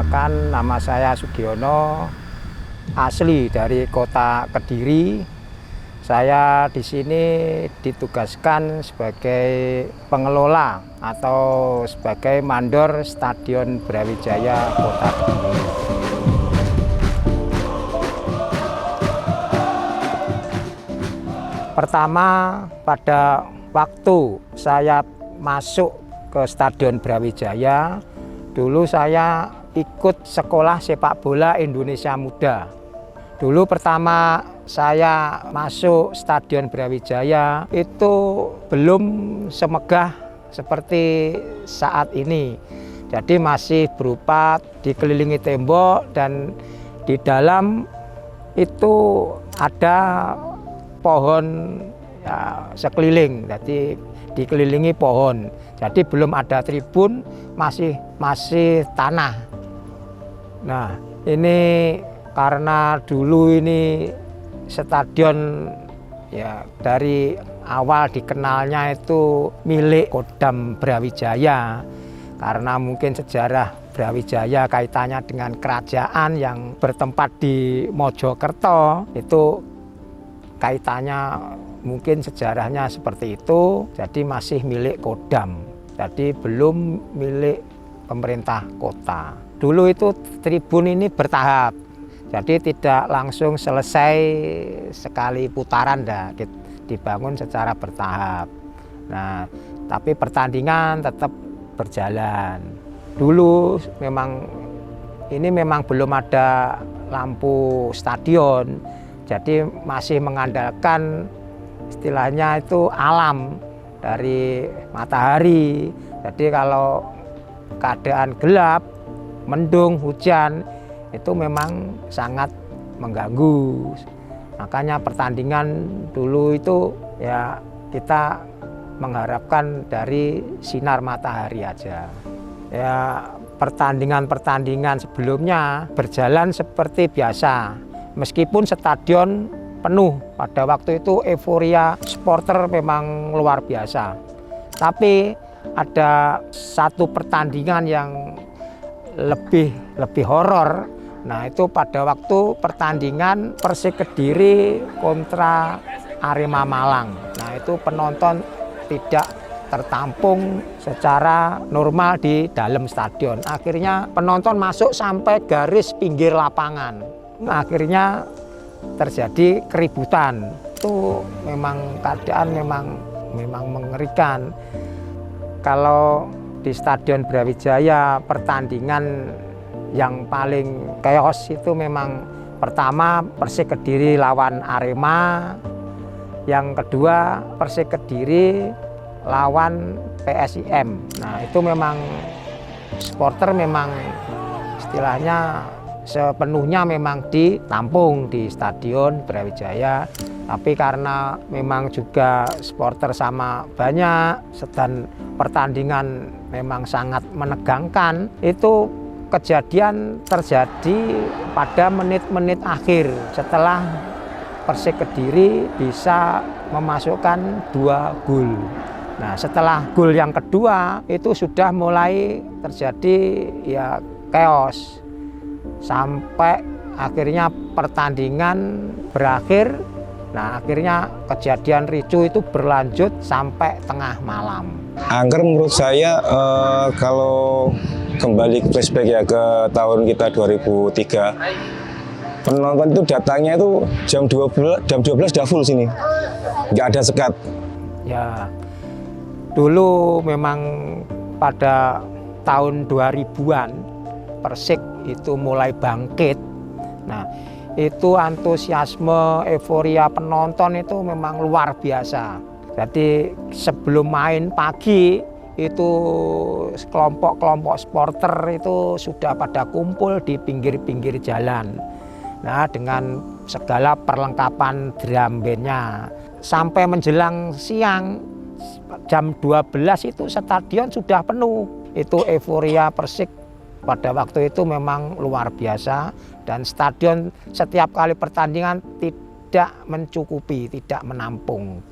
Perkenalkan, nama saya Sugiono, asli dari kota Kediri. Saya di sini ditugaskan sebagai pengelola atau sebagai mandor Stadion Brawijaya Kota Kediri. Pertama, pada waktu saya masuk ke Stadion Brawijaya, dulu saya ikut sekolah sepak bola Indonesia Muda. Dulu pertama saya masuk Stadion Brawijaya itu belum semegah seperti saat ini. Jadi masih berupa dikelilingi tembok dan di dalam itu ada pohon ya, sekeliling. Jadi dikelilingi pohon. Jadi belum ada tribun, masih tanah. Nah, ini karena dulu ini stadion ya dari awal dikenalnya itu milik Kodam Brawijaya. Karena mungkin sejarah Brawijaya kaitannya dengan kerajaan yang bertempat di Mojokerto, itu kaitannya mungkin sejarahnya seperti itu, jadi masih milik Kodam, jadi belum milik pemerintah kota. Dulu itu tribun ini bertahap, jadi tidak langsung selesai sekali putaran, dibangun secara bertahap. Nah, tapi pertandingan tetap berjalan. Dulu memang belum ada lampu stadion, jadi masih mengandalkan istilahnya itu alam dari matahari. Jadi kalau keadaan gelap, mendung, hujan itu memang sangat mengganggu. Makanya pertandingan dulu itu ya kita mengharapkan dari sinar matahari aja. Ya pertandingan sebelumnya berjalan seperti biasa. Meskipun stadion penuh, pada waktu itu euforia supporter memang luar biasa. Tapi ada satu pertandingan yang lebih horor. Nah, itu pada waktu pertandingan Persik Kediri kontra Arema Malang. Nah, itu penonton tidak tertampung secara normal di dalam stadion. Akhirnya penonton masuk sampai garis pinggir lapangan. Akhirnya terjadi keributan. Itu memang keadaan memang mengerikan. Kalau di Stadion Brawijaya pertandingan yang paling chaos itu memang pertama Persik Kediri lawan Arema, yang kedua Persik Kediri lawan PSIM. Nah, itu memang supporter memang istilahnya sepenuhnya memang ditampung di Stadion Brawijaya. Tapi karena memang juga supporter sama banyak dan pertandingan memang sangat menegangkan, itu kejadian terjadi pada menit-menit akhir setelah Persik Kediri bisa memasukkan 2 gol. Nah, setelah gol yang kedua itu sudah mulai terjadi ya chaos. Sampai akhirnya pertandingan berakhir. Nah, akhirnya kejadian ricu itu berlanjut sampai tengah malam. Angker menurut saya kalau kembali flashback ya ke tahun kita 2003, penonton itu datangnya itu jam 12 udah full sini, nggak ada sekat. Ya, dulu memang pada tahun 2000-an Persik itu mulai bangkit. Nah, itu antusiasme, euforia penonton itu memang luar biasa. Jadi sebelum main pagi itu kelompok-kelompok supporter itu sudah pada kumpul di pinggir-pinggir jalan. Nah, dengan segala perlengkapan drum bandnya. Sampai menjelang siang jam 12 itu stadion sudah penuh. Itu euforia Persik pada waktu itu memang luar biasa, dan stadion setiap kali pertandingan tidak mencukupi, tidak menampung.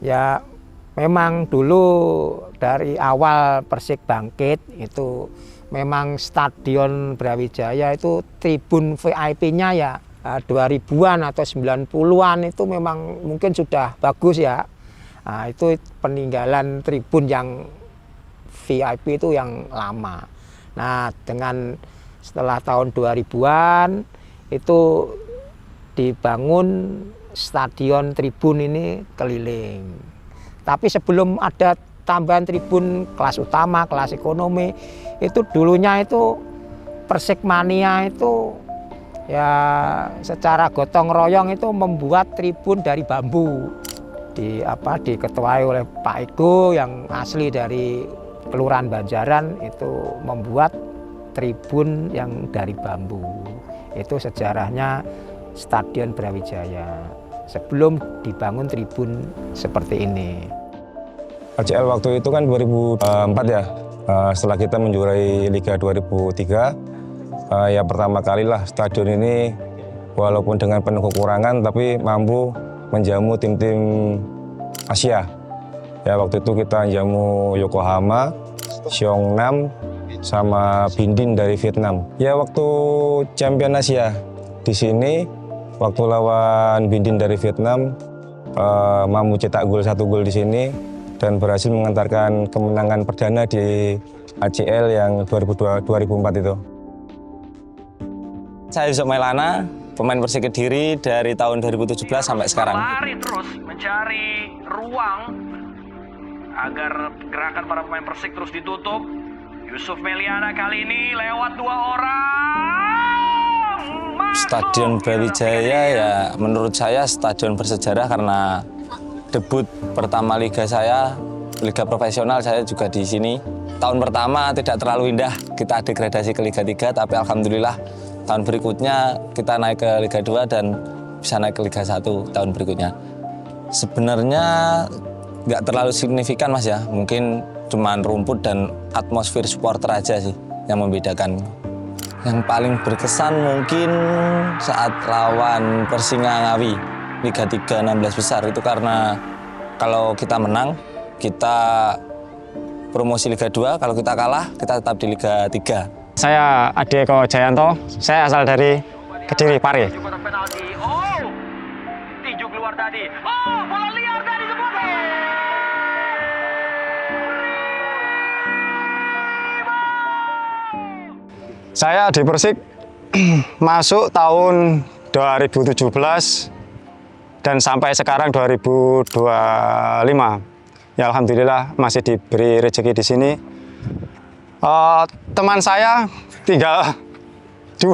Ya memang dulu dari awal Persik bangkit itu memang Stadion Brawijaya itu tribun VIP-nya ya 2000-an atau 90-an itu memang mungkin sudah bagus ya. Nah, itu peninggalan tribun yang VIP itu yang lama. Nah, dengan setelah tahun 2000-an itu dibangun stadion tribun ini keliling. Tapi sebelum ada tambahan tribun kelas utama, kelas ekonomi, itu dulunya itu Persikmania itu ya secara gotong royong itu membuat tribun dari bambu. Diketuai oleh Pak Ego yang asli dari Kelurahan Banjaran itu membuat tribun yang dari bambu. Itu sejarahnya Stadion Brawijaya sebelum dibangun tribun seperti ini. ACL waktu itu kan 2004 ya, setelah kita menjuarai Liga 2003, ya pertama kalilah stadion ini walaupun dengan penuh kekurangan tapi mampu menjamu tim-tim Asia. Ya waktu itu kita jamu Yokohama, Seongnam, sama Bindin dari Vietnam. Ya waktu Champion Asia di sini, waktu lawan Bindin dari Vietnam, mampu cetak gol 1 gol di sini dan berhasil mengantarkan kemenangan perdana di ACL yang 2004 itu. Saya Yusuf Mailana, pemain Persik Kediri dari tahun 2017 sampai sekarang. Lari terus mencari ruang agar gerakan para pemain Persik terus ditutup. Yusuf Meliana kali ini lewat 2 orang. Stadion Brawijaya ya menurut saya stadion bersejarah karena debut pertama liga saya, liga profesional saya juga di sini. Tahun pertama tidak terlalu indah, kita degradasi ke Liga 3, tapi alhamdulillah tahun berikutnya kita naik ke Liga 2 dan bisa naik ke Liga 1 tahun berikutnya. Sebenarnya nggak terlalu signifikan Mas ya, mungkin cuman rumput dan atmosfer supporter aja sih yang membedakan. Yang paling berkesan mungkin saat lawan Persingangawi Liga 3 16 besar, itu karena kalau kita menang kita promosi Liga 2, kalau kita kalah kita tetap di Liga 3. Saya Ade Eko Jayanto, saya asal dari Kediri, Pare. Oh, tinju keluar tadi. Oh, bola liar tadi semua. Saya di Persik masuk tahun 2017 dan sampai sekarang 2025. Ya alhamdulillah masih diberi rezeki di sini. Teman saya tinggal 2.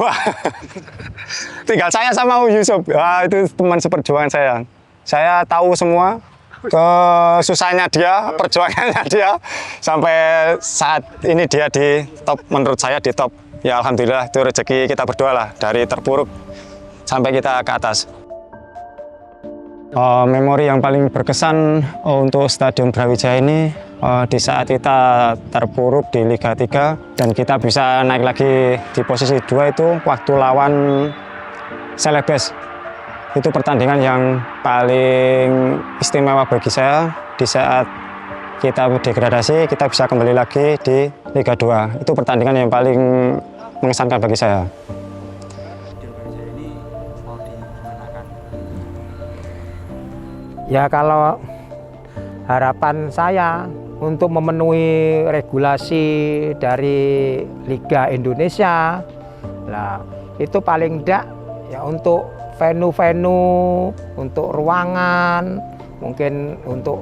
Tinggal saya sama Yusuf. Itu teman seperjuangan saya. Saya tahu semua kesusahannya dia, perjuangannya dia, sampai saat ini dia di top, menurut saya di top. Ya alhamdulillah itu rezeki kita berdua lah, dari terpuruk sampai kita ke atas. Memori yang paling berkesan untuk Stadion Brawijaya ini di saat kita terpuruk di Liga 3 dan kita bisa naik lagi di posisi 2 itu waktu lawan Celebes. Itu pertandingan yang paling istimewa bagi saya. Di saat kita degradasi, kita bisa kembali lagi di Liga 2. Itu pertandingan yang paling mengesankan bagi saya. Ya kalau harapan saya untuk memenuhi regulasi dari Liga Indonesia, lah itu paling tidak ya untuk venue-venue, untuk ruangan, mungkin untuk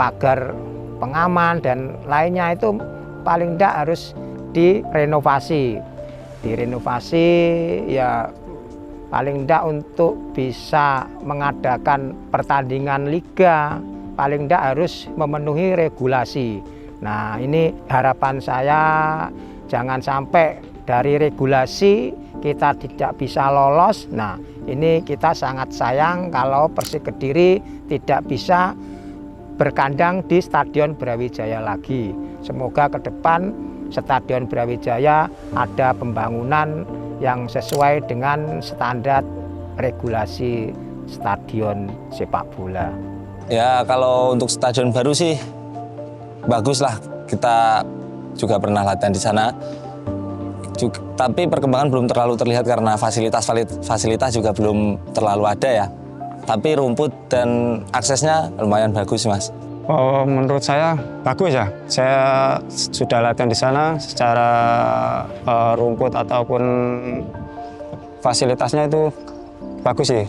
pagar pengaman dan lainnya itu paling tidak harus direnovasi. Direnovasi ya paling tidak untuk bisa mengadakan pertandingan liga, paling tidak harus memenuhi regulasi. Nah ini harapan saya, jangan sampai dari regulasi kita tidak bisa lolos. Nah ini kita sangat sayang kalau Persik Kediri tidak bisa berkandang di Stadion Brawijaya lagi. Semoga ke depan Stadion Brawijaya ada pembangunan yang sesuai dengan standar regulasi stadion sepak bola. Ya kalau untuk stadion baru sih bagus lah, kita juga pernah latihan di sana. Tapi perkembangan belum terlalu terlihat karena fasilitas juga belum terlalu ada ya. Tapi rumput dan aksesnya lumayan bagus, Mas. Oh, menurut saya bagus ya. Saya sudah latihan di sana secara rumput ataupun fasilitasnya itu bagus sih.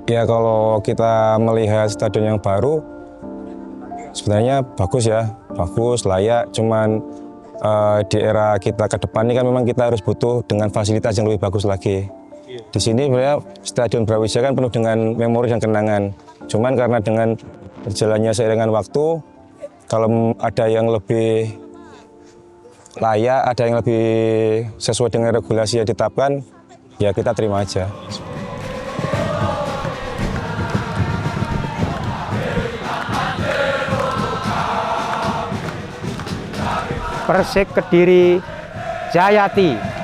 Ya kalau kita melihat stadion yang baru, sebenarnya bagus ya, bagus, layak. Cuman di era kita ke depan ini kan memang kita harus butuh dengan fasilitas yang lebih bagus lagi. Di sini sebenarnya Stadion Brawijaya kan penuh dengan memori dan kenangan. Cuman karena dengan berjalannya seiringan waktu, kalau ada yang lebih layak, ada yang lebih sesuai dengan regulasi yang ditetapkan, ya kita terima aja. Persik Kediri Jayati